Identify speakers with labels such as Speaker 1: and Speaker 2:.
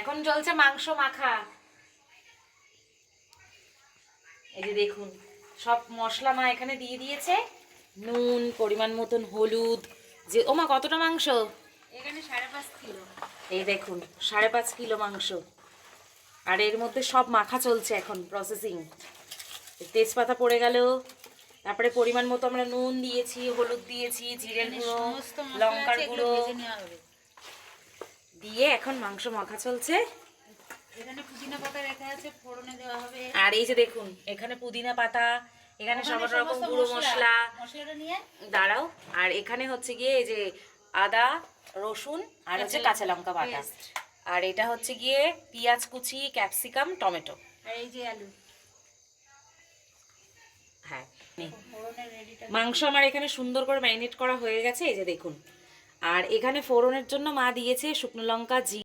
Speaker 1: এখন চলছে মাংস মাখা। এই যে দেখুন সব মশলা মা এখানে দিয়ে দিয়েছে, নুন, পরিমাণ মতন হলুদ। যে ওমা কতটা মাংস?
Speaker 2: এখানে 5.5 কিলো।
Speaker 1: এই দেখুন 5.5 কিলো মাংস। আর এর মধ্যে সব মাখা চলছে এখন, প্রসেসিং। তেজপাতা পড়ে গেল, তারপরে পরিমাণ মতো আমরা নুন দিয়েছি, হলুদ দিয়েছি, জিরের গুঁড়ো, লঙ্কার গুঁড়ো দিয়ে এখন মাংস মাখা চলছে।
Speaker 2: এখানে পুদিনা পাতা রাখা আছে, ফোড়নে দেওয়া হবে।
Speaker 1: আর এই যে দেখুন এখানে পুদিনা পাতা, এখানে সব রকম গুঁড়ো
Speaker 2: মশলাটা নিয়ে
Speaker 1: দাঁড়াও। আর এখানে হচ্ছে গিয়ে এই যে আদা, রসুন আর হচ্ছে কাঁচা লঙ্কা বাটা। আর এটা হচ্ছে গিয়ে পেঁয়াজ কুচি, ক্যাপসিকাম, টমেটো।
Speaker 2: আর এই যে আলু।
Speaker 1: হ্যাঁ, মাংস আমার এখানে সুন্দর করে ম্যারিনেট করা হয়ে গেছে, এই যে দেখুন। আর এখানে ফোড়নের জন্য মা দিয়েছে শুকনো লঙ্কা, জিরে।